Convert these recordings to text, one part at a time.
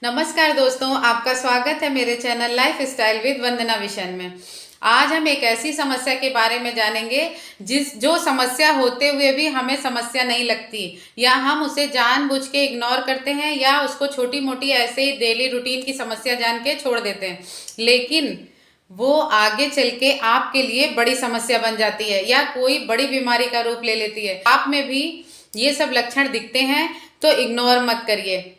नमस्कार दोस्तों, आपका स्वागत है मेरे channel lifestyle with Vandana Vishan में। आज हम एक ऐसी समस्या के बारे में जानेंगे जो समस्या होते हुए भी हमें समस्या नहीं लगती, या हम उसे जानबूझ के इग्नोर करते हैं या उसको छोटी मोटी ऐसे ही डेली रूटीन की समस्या जान के छोड़ देते हैं, लेकिन वो आगे चल के आपके लिए बड़ी समस्या बन जाती है या कोई बड़ी बीमारी का रूप ले लेती है। आप में भी ये सब लक्षण दिखते हैं तो इग्नोर मत करिए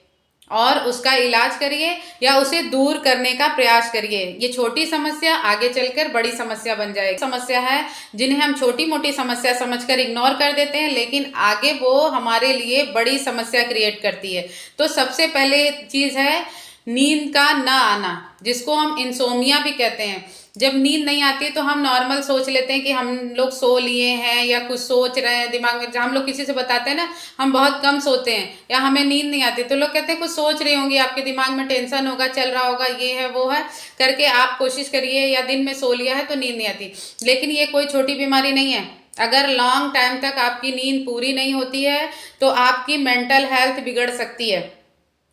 और उसका इलाज करिए या उसे दूर करने का प्रयास करिए। ये छोटी समस्या आगे चलकर बड़ी समस्या बन जाएगी। समस्या है जिन्हें हम छोटी मोटी समस्या समझकर इग्नोर कर देते हैं, लेकिन आगे वो हमारे लिए बड़ी समस्या क्रिएट करती है। तो सबसे पहले चीज है नींद का ना आना, जिसको हम इंसोमिया भी कहते हैं। जब नींद नहीं आती तो हम नॉर्मल सोच लेते हैं कि हम लोग सो लिए हैं या कुछ सोच रहे हैं दिमाग में। जब हम लोग किसी से बताते हैं ना हम बहुत कम सोते हैं या हमें नींद नहीं आती, तो लोग कहते हैं कुछ सोच रही होंगी, आपके दिमाग में टेंशन होगा, चल रहा होगा, ये है वो है करके आप कोशिश करिए, या दिन में सो लिया है तो नींद नहीं आती। लेकिन ये कोई छोटी बीमारी नहीं है। अगर लॉन्ग टाइम तक आपकी नींद पूरी नहीं होती है तो आपकी मेंटल हेल्थ बिगड़ सकती है।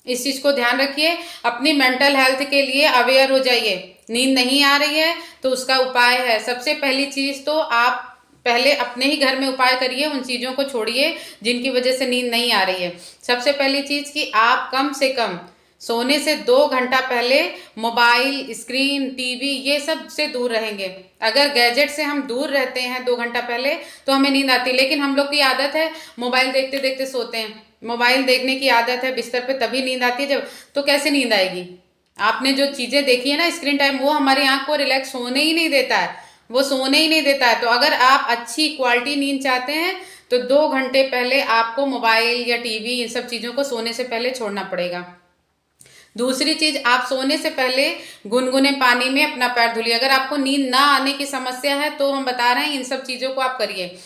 इस चीज को ध्यान रखिए। अपनी मेंटल हेल्थ के लिए अवेयर हो जाइए। नींद नहीं आ रही है तो उसका उपाय है, सबसे पहली चीज तो आप पहले अपने ही घर में उपाय करिए, उन चीजों को छोड़िए जिनकी वजह से नींद नहीं आ रही है। सबसे पहली चीज कि आप कम से कम सोने से 2 घंटा पहले मोबाइल, स्क्रीन, टीवी ये सब से दूर रहेंगे। अगर गैजेट से हम दूर रहते हैं 2 घंटा पहले तो हमें नींद आती है, लेकिन हम लोग की आदत है मोबाइल देखते देखते सोते हैं। मोबाइल देखने की आदत है बिस्तर पे, तभी नींद आती है जब, तो कैसे नींद आएगी? आपने जो चीजें देखी है ना स्क्रीन टाइम, वो हमारी आंख को रिलैक्स होने ही नहीं देता है, वो सोने ही नहीं देता है। तो अगर आप अच्छी क्वालिटी नींद चाहते हैं तो 2 घंटे पहले आपको मोबाइल या टीवी इन सब चीजों को सोने से पहले छोड़ना पड़ेगा। दूसरी चीज, आप सोने से पहले गुनगुने पानी में अपना पैर धुलिए। अगर आपको नींद ना आने की समस्या है तो हम बता रहे हैं इन सब चीजों को आप करिए।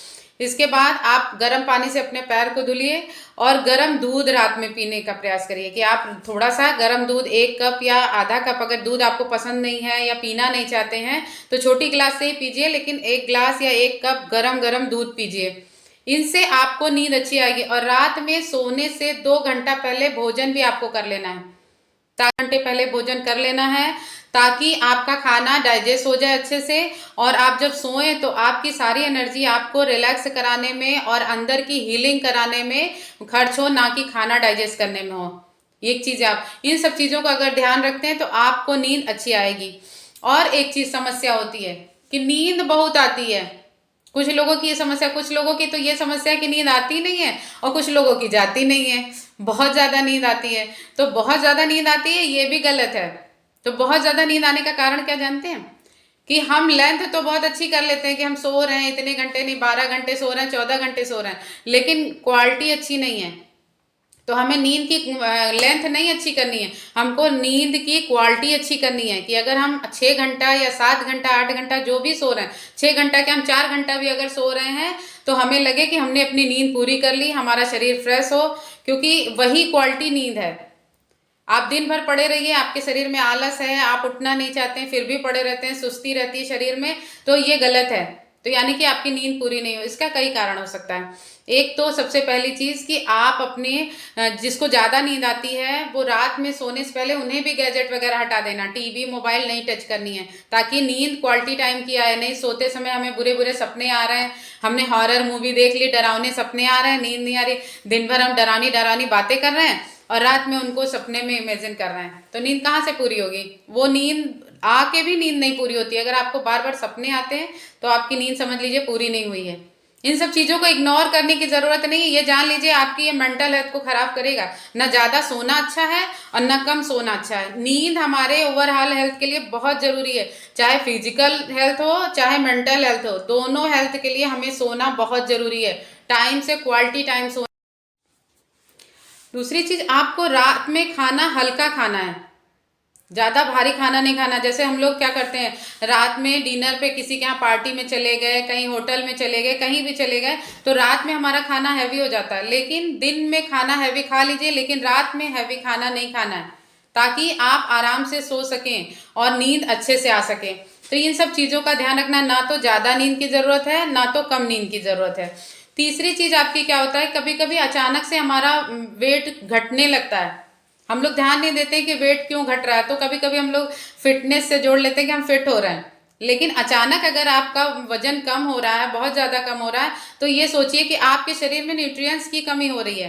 इसके बाद आप गर्म पानी से अपने पैर को धुलिए और गर्म दूध रात में पीने का प्रयास करिए कि आप थोड़ा सा गर्म दूध 1 कप या आधा कप, अगर दूध आपको पसंद नहीं है या पीना नहीं चाहते हैं तो छोटी गिलास से ही पीजिए, लेकिन 1 गिलास या 1 कप गरम गरम दूध पीजिए। इनसे आपको नींद अच्छी आएगी। और रात में सोने से 2 घंटा पहले भोजन भी आपको कर लेना है। 4 घंटे पहले भोजन कर लेना है ताकि आपका खाना डाइजेस्ट हो जाए अच्छे से, और आप जब सोए तो आपकी सारी एनर्जी आपको रिलैक्स कराने में और अंदर की हीलिंग कराने में खर्च हो, ना कि खाना डाइजेस्ट करने में हो। एक चीज, आप इन सब चीजों का अगर ध्यान रखते हैं तो आपको नींद अच्छी आएगी। और एक चीज समस्या होती है कि नींद बहुत आती है। कुछ लोगों की ये समस्या, कुछ लोगों की तो ये समस्या है कि नींद आती नहीं है और कुछ लोगों की जाती नहीं है, बहुत ज्यादा नींद आती है। तो बहुत ज्यादा नींद आती है ये भी गलत है। तो बहुत ज्यादा नींद आने का कारण क्या जानते हैं? कि हम लेंथ तो बहुत अच्छी कर लेते हैं कि हम सो रहे हैं इतने घंटे, नहीं 12 घंटे सो रहे हैं, 14 घंटे सो रहे हैं, लेकिन क्वालिटी अच्छी नहीं है। तो हमें नींद की लेंथ नहीं अच्छी करनी है, हमको नींद की क्वालिटी अच्छी करनी है। कि अगर हम 6 घंटा या 7 घंटा 8 घंटा जो भी सो रहे हैं, 6 घंटा के हम 4 घंटा भी अगर सो रहे हैं तो हमें लगे कि हमने अपनी नींद पूरी कर ली, हमारा शरीर फ्रेश हो, क्योंकि वही क्वालिटी नींद है। आप दिन भर पड़े रहिए, आपके शरीर में आलस है, आप उठना नहीं चाहते हैं फिर भी पड़े रहते हैं, सुस्ती रहती है शरीर में, तो ये गलत है। तो यानी कि आपकी नींद पूरी नहीं हो। इसका कई कारण हो सकता है। एक तो सबसे पहली चीज कि आप अपने जिसको ज्यादा नींद आती है वो रात में सोने से पहले उन्हें भी गैजेट वगैरह हटा देना, टीवी मोबाइल नहीं टच करनी है, ताकि नींद क्वालिटी टाइम की आए। नहीं सोते समय हमें बुरे बुरे सपने आ रहे हैं, हमने हॉरर मूवी देख ली, डरावने सपने आ रहे हैं, नींद नहीं आ रही, दिन भर हम डरावनी डरावनी बातें कर रहे हैं और रात में उनको सपने में इमेजिन कर रहे हैं, तो नींद कहाँ से पूरी होगी? वो नींद आके भी नींद नहीं पूरी होती। अगर आपको बार बार सपने आते हैं तो आपकी नींद समझ लीजिए पूरी नहीं हुई है। इन सब चीजों को इग्नोर करने की जरूरत नहीं है, ये जान लीजिए आपकी ये मेंटल हेल्थ को खराब करेगा। ना ज्यादा सोना अच्छा है और ना कम सोना अच्छा है। नींद हमारे ओवरऑल हेल्थ के लिए बहुत जरूरी है, चाहे फिजिकल हेल्थ हो चाहे मेंटल हेल्थ हो, दोनों हेल्थ के लिए हमें सोना बहुत जरूरी है। टाइम से क्वालिटी टाइम सोना। दूसरी चीज, आपको रात में खाना हल्का खाना है, ज्यादा भारी खाना नहीं खाना। जैसे हम लोग क्या करते हैं, रात में डिनर पे किसी के यहाँ पार्टी में चले गए, कहीं होटल में चले गए, कहीं भी चले गए, तो रात में हमारा खाना हैवी हो जाता है। लेकिन दिन में खाना हैवी खा लीजिए, लेकिन रात में हैवी खाना नहीं खाना है, ताकि आप आराम से सो सकें और नींद अच्छे से आ सके। तो इन सब चीजों का ध्यान रखना, ना तो ज्यादा नींद की जरूरत है ना तो कम नींद की जरूरत है। तीसरी चीज आपकी क्या होता है, कभी कभी अचानक से हमारा वेट घटने लगता है, हम लोग ध्यान नहीं देते कि वेट क्यों घट रहा है। तो कभी कभी हम लोग फिटनेस से जोड़ लेते हैं कि हम फिट हो रहे हैं, लेकिन अचानक अगर आपका वजन कम हो रहा है, बहुत ज़्यादा कम हो रहा है, तो ये सोचिए कि आपके शरीर में न्यूट्रिएंट्स की कमी हो रही है।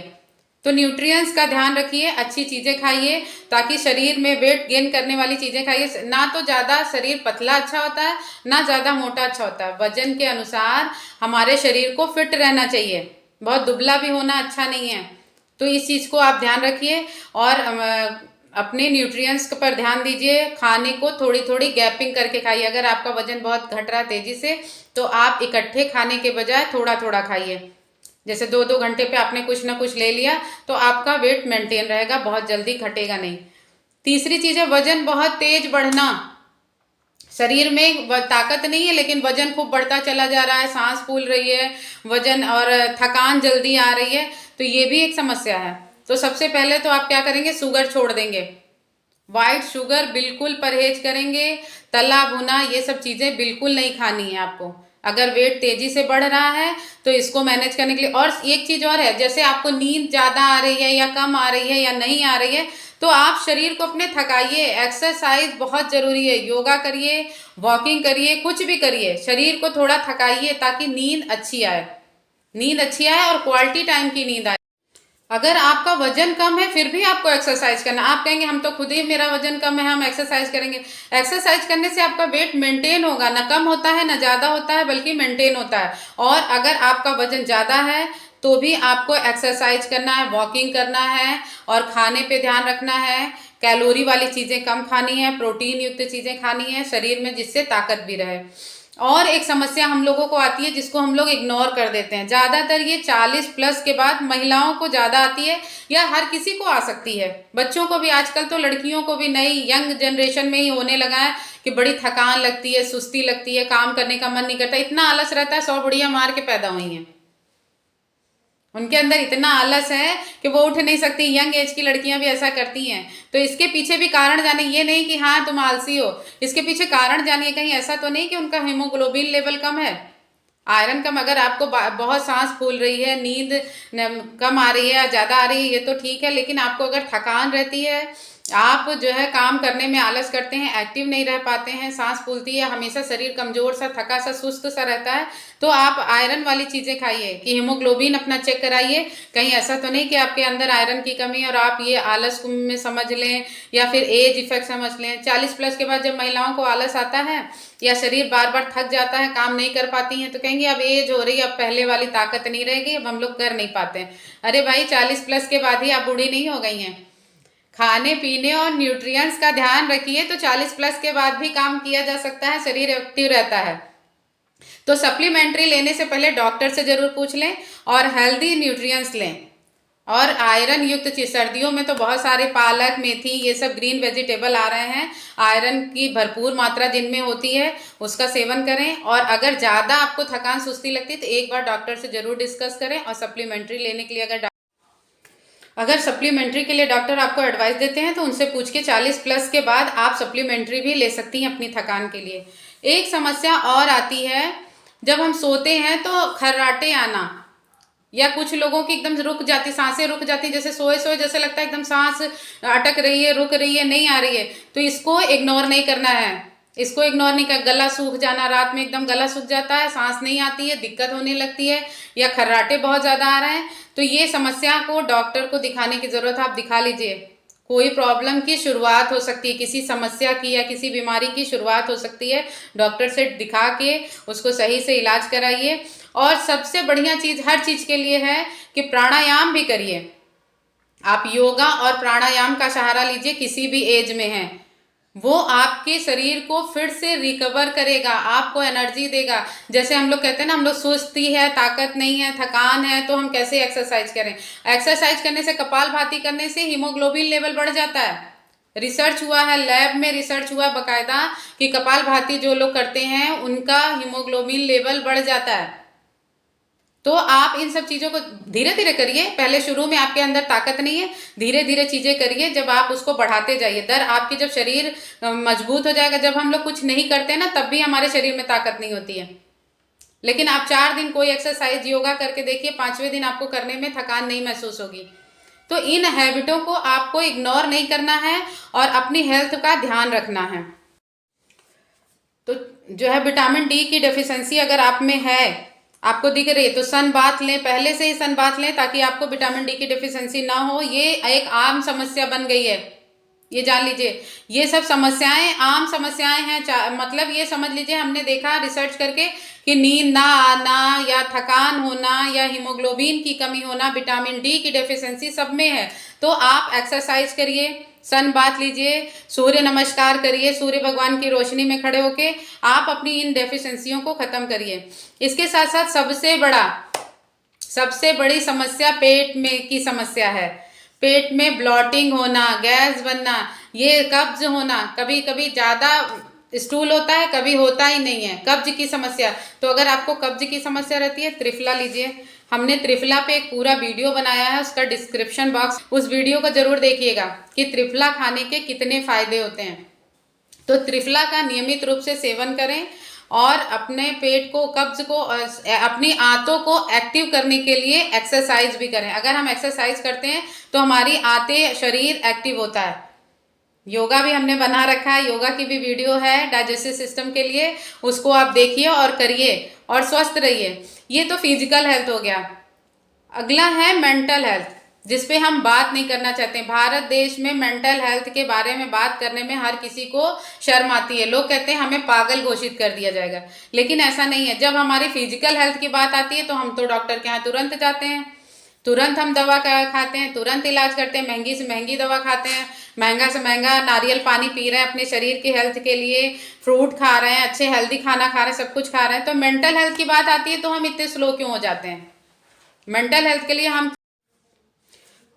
तो न्यूट्रिएंट्स का ध्यान रखिए, अच्छी चीज़ें खाइए, ताकि शरीर में वेट गेन करने वाली चीज़ें खाइए। ना तो ज़्यादा शरीर पतला अच्छा होता है, ना ज़्यादा मोटा अच्छा होता है। वजन के अनुसार हमारे शरीर को फिट रहना चाहिए, बहुत दुबला भी होना अच्छा नहीं है। तो इस चीज़ को आप ध्यान रखिए और अपने न्यूट्रिएंट्स पर ध्यान दीजिए। खाने को थोड़ी थोड़ी गैपिंग करके खाइए। अगर आपका वजन बहुत घट रहा है तेजी से, तो आप इकट्ठे खाने के बजाय थोड़ा थोड़ा खाइए। जैसे 2-2 घंटे पे आपने कुछ ना कुछ ले लिया, तो आपका वेट मेंटेन रहेगा, बहुत जल्दी घटेगा नहीं। तीसरी चीज़ है वजन बहुत तेज बढ़ना। शरीर में ताकत नहीं है, लेकिन वजन खूब बढ़ता चला जा रहा है, सांस फूल रही है, वजन और थकान जल्दी आ रही है, तो ये भी एक समस्या है। तो सबसे पहले तो आप क्या करेंगे, शुगर छोड़ देंगे। वाइट शुगर बिल्कुल परहेज करेंगे। तला भुना ये सब चीज़ें बिल्कुल नहीं खानी है आपको, अगर वेट तेजी से बढ़ रहा है तो इसको मैनेज करने के लिए। और एक चीज़ और है, जैसे आपको नींद ज़्यादा आ रही है या कम आ रही है या नहीं आ रही है, तो आप शरीर को अपने थकाइए। एक्सरसाइज बहुत ज़रूरी है, योगा करिए, वॉकिंग करिए, कुछ भी करिए, शरीर को थोड़ा थकाइए ताकि नींद अच्छी आए, नींद अच्छी आए और क्वालिटी टाइम की नींद आए। अगर आपका वजन कम है फिर भी आपको एक्सरसाइज करना, आप कहेंगे हम तो खुद ही मेरा वजन कम है, हम एक्सरसाइज करेंगे। एक्सरसाइज करने से आपका वेट मेंटेन होगा, ना कम होता है ना ज़्यादा होता है, बल्कि मेंटेन होता है। और अगर आपका वजन ज़्यादा है तो भी आपको एक्सरसाइज करना है, वॉकिंग करना है और खाने पे ध्यान रखना है। कैलोरी वाली चीज़ें कम खानी है, प्रोटीन युक्त चीज़ें खानी है शरीर में, जिससे ताकत भी रहे। और एक समस्या हम लोगों को आती है जिसको हम लोग इग्नोर कर देते हैं, ज़्यादातर ये 40+ के बाद महिलाओं को ज़्यादा आती है, या हर किसी को आ सकती है। बच्चों को भी, आजकल तो लड़कियों को भी नई यंग जनरेशन में ही होने लगा है कि बड़ी थकान लगती है, सुस्ती लगती है, काम करने का मन नहीं करता, इतना आलस रहता है। 100 बुढ़िया मार के पैदा हुई हैं, उनके अंदर इतना आलस है कि वो उठ नहीं सकती। यंग एज की लड़कियां भी ऐसा करती हैं। तो इसके पीछे भी कारण जाने, ये नहीं कि हाँ तुम आलसी हो, इसके पीछे कारण जानिए, कहीं ऐसा तो नहीं कि उनका हीमोग्लोबिन लेवल कम है, आयरन कम। अगर आपको बहुत सांस फूल रही है, नींद कम आ रही है या ज़्यादा आ रही है, ये तो ठीक है, लेकिन आपको अगर थकान रहती है, आप जो है काम करने में आलस करते हैं, एक्टिव नहीं रह पाते हैं, सांस फूलती है, हमेशा शरीर कमजोर सा, थका सा, सुस्त सा रहता है, तो आप आयरन वाली चीज़ें खाइए कि हीमोग्लोबिन अपना चेक कराइए। कहीं ऐसा तो नहीं कि आपके अंदर आयरन की कमी और आप ये आलस में समझ लें या फिर एज इफेक्ट समझ लें। 40+ के बाद जब महिलाओं को आलस आता है या शरीर बार बार थक जाता है, काम नहीं कर पाती हैं, तो कहेंगे अब एज हो रही है, अब पहले वाली ताकत नहीं रहेगी, अब हम लोग कर नहीं पाते हैं। अरे भाई, 40+ के बाद ही आप बूढ़ी नहीं हो गई हैं। खाने पीने और न्यूट्रिएंट्स का ध्यान रखिए, तो 40+ के बाद भी काम किया जा सकता है, शरीर एक्टिव रहता है। तो सप्लीमेंट्री लेने से पहले डॉक्टर से जरूर पूछ लें और हेल्दी न्यूट्रिएंट्स लें। और आयरन युक्त चीज, सर्दियों में तो बहुत सारे पालक, मेथी, ये सब ग्रीन वेजिटेबल आ रहे हैं, आयरन की भरपूर मात्रा जिनमें होती है, उसका सेवन करें। और अगर ज़्यादा आपको थकान सुस्ती लगती है तो एक बार डॉक्टर से जरूर डिस्कस करें। और सप्लीमेंट्री लेने के लिए अगर सप्लीमेंट्री के लिए डॉक्टर आपको एडवाइस देते हैं तो उनसे पूछ के 40+ के बाद आप सप्लीमेंट्री भी ले सकती हैं अपनी थकान के लिए। एक समस्या और आती है, जब हम सोते हैं तो खर्राटे आना, या कुछ लोगों की एकदम रुक जाती, सांसें रुक जाती, जैसे सोए सोए जैसे लगता है एकदम सांस अटक रही है, रुक रही है, नहीं आ रही है। तो इसको इग्नोर नहीं करना है, इसको इग्नोर नहीं कर। गला सूख जाना, रात में एकदम गला सूख जाता है, सांस नहीं आती है, दिक्कत होने लगती है, या खर्राटे बहुत ज़्यादा आ रहे हैं, तो ये समस्या को डॉक्टर को दिखाने की ज़रूरत है। आप दिखा लीजिए, कोई प्रॉब्लम की शुरुआत हो सकती है, किसी समस्या की या किसी बीमारी की शुरुआत हो सकती है। डॉक्टर से दिखा के उसको सही से इलाज कराइए। और सबसे बढ़िया चीज़ हर चीज़ के लिए है कि प्राणायाम भी करिए। आप योगा और प्राणायाम का सहारा लीजिए, किसी भी एज में हैं, वो आपके शरीर को फिर से रिकवर करेगा, आपको एनर्जी देगा। जैसे हम लोग कहते हैं ना, हम लोग सुस्ती है, ताकत नहीं है, थकान है, तो हम कैसे एक्सरसाइज करें। एक्सरसाइज करने से, कपालभाति करने से हीमोग्लोबिन लेवल बढ़ जाता है। रिसर्च हुआ है, लैब में रिसर्च हुआ बकायदा, कि कपालभाति जो लोग करते हैं उनका हीमोग्लोबिन लेवल बढ़ जाता है। तो आप इन सब चीज़ों को धीरे धीरे करिए, पहले शुरू में आपके अंदर ताकत नहीं है, धीरे धीरे चीज़ें करिए, जब आप उसको बढ़ाते जाइए, आपकी जब शरीर मजबूत हो जाएगा। जब हम लोग कुछ नहीं करते ना, तब भी हमारे शरीर में ताकत नहीं होती है। लेकिन आप 4 दिन कोई एक्सरसाइज, योगा करके देखिए, 5वें दिन आपको करने में थकान नहीं महसूस होगी। तो इन हैबिटों को आपको इग्नोर नहीं करना है और अपनी हेल्थ का ध्यान रखना है। तो जो है विटामिन डी की डेफिशिएंसी अगर आप में है, आपको दिख रही है, तो सन बाथ लें, पहले से ही सन बाथ लें ताकि आपको विटामिन डी की डेफिशिएंसी ना हो। ये एक आम समस्या बन गई है, ये जान लीजिए। ये सब समस्याएं आम समस्याएं हैं। मतलब ये समझ लीजिए, हमने देखा रिसर्च करके कि नींद ना आना या थकान होना या हीमोग्लोबिन की कमी होना, विटामिन डी की डेफिशिएंसी सब में है। तो आप एक्सरसाइज करिए, सन बाथ लीजिए, सूर्य नमस्कार करिए, सूर्य भगवान की रोशनी में खड़े होके आप अपनी इन डेफिशिएंसियों को खत्म करिए। इसके साथ साथ सबसे बड़ी समस्या पेट में की समस्या है। पेट में ब्लॉटिंग होना, गैस बनना, ये कब्ज होना, कभी कभी ज़्यादा स्टूल होता है, कभी होता ही नहीं है, कब्ज की समस्या। तो अगर आपको कब्ज की समस्या रहती है, त्रिफला लीजिए। हमने त्रिफला पे एक पूरा वीडियो बनाया है, उसका डिस्क्रिप्शन बॉक्स, उस वीडियो को जरूर देखिएगा कि त्रिफला खाने के कितने फायदे होते हैं। तो त्रिफला का नियमित रूप से सेवन करें और अपने पेट को, कब्ज को, अपनी आंतों को एक्टिव करने के लिए एक्सरसाइज भी करें। अगर हम एक्सरसाइज करते हैं तो हमारी आंतें, शरीर एक्टिव होता है। योगा भी हमने बना रखा है, योगा की भी वीडियो है डाइजेस्टिव सिस्टम के लिए, उसको आप देखिए और करिए और स्वस्थ रहिए। ये तो फिजिकल हेल्थ हो गया। अगला है मेंटल हेल्थ, जिस पे हम बात नहीं करना चाहते। भारत देश में मेंटल हेल्थ के बारे में बात करने में हर किसी को शर्म आती है। लोग कहते हैं हमें पागल घोषित कर दिया जाएगा, लेकिन ऐसा नहीं है। जब हमारी फिजिकल हेल्थ की बात आती है तो हम तो डॉक्टर के यहाँ तुरंत जाते हैं, तुरंत हम दवा खाते हैं, तुरंत इलाज करते हैं, महंगी से महंगी दवा खाते हैं, महंगा से महंगा नारियल पानी पी रहे हैं अपने शरीर की हेल्थ के लिए, फ्रूट खा रहे हैं, अच्छे हेल्दी खाना खा रहे हैं, सब कुछ खा रहे हैं। तो मेंटल हेल्थ की बात आती है तो हम इतने स्लो क्यों हो जाते हैं? मेंटल हेल्थ के लिए हम,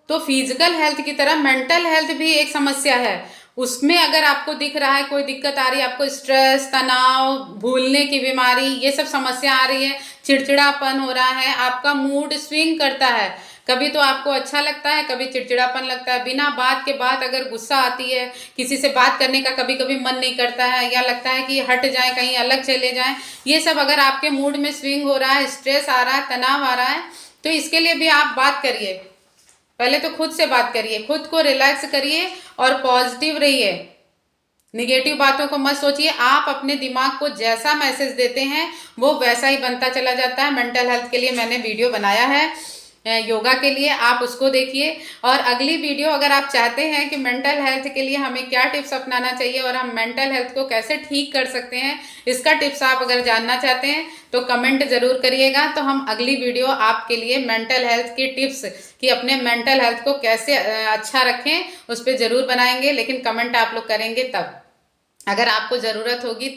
तो फिजिकल हेल्थ की तरह मेंटल हेल्थ भी एक समस्या है। उसमें अगर आपको दिख रहा है कोई दिक्कत आ रही है, आपको स्ट्रेस, तनाव, भूलने की बीमारी, ये सब समस्या आ रही है, चिड़चिड़ापन हो रहा है, आपका मूड स्विंग करता है, कभी तो आपको अच्छा लगता है, कभी चिड़चिड़ापन लगता है, बिना बात के बात अगर गुस्सा आती है, किसी से बात करने का कभी कभी मन नहीं करता है, या लगता है कि हट जाए, कहीं अलग चले जाएं, ये सब अगर आपके मूड में स्विंग हो रहा है, स्ट्रेस आ रहा है, तनाव आ रहा है, तो इसके लिए भी आप बात करिए। पहले तो खुद से बात करिए, खुद को रिलैक्स करिए और पॉजिटिव रहिए। निगेटिव बातों को मत सोचिए। आप अपने दिमाग को जैसा मैसेज देते हैं वो वैसा ही बनता चला जाता है। मेंटल हेल्थ के लिए मैंने वीडियो बनाया है, योगा के लिए, आप उसको देखिए। और अगली वीडियो अगर आप चाहते हैं कि मेंटल हेल्थ के लिए हमें क्या टिप्स अपनाना चाहिए और हम मेंटल हेल्थ को कैसे ठीक कर सकते हैं, इसका टिप्स आप अगर जानना चाहते हैं तो कमेंट जरूर करिएगा। तो हम अगली वीडियो आपके लिए मेंटल हेल्थ की टिप्स, कि अपने मेंटल हेल्थ को कैसे अच्छा रखें, उस पर जरूर बनाएंगे। लेकिन कमेंट आप लोग करेंगे तब, अगर आपको ज़रूरत होगी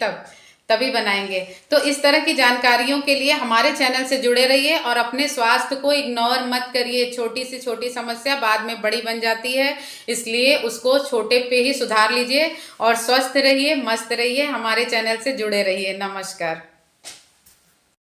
तभी बनाएंगे। तो इस तरह की जानकारियों के लिए हमारे चैनल से जुड़े रहिए और अपने स्वास्थ्य को इग्नोर मत करिए। छोटी से छोटी समस्या बाद में बड़ी बन जाती है, इसलिए उसको छोटे पे ही सुधार लीजिए और स्वस्थ रहिए, मस्त रहिए। हमारे चैनल से जुड़े रहिए। नमस्कार।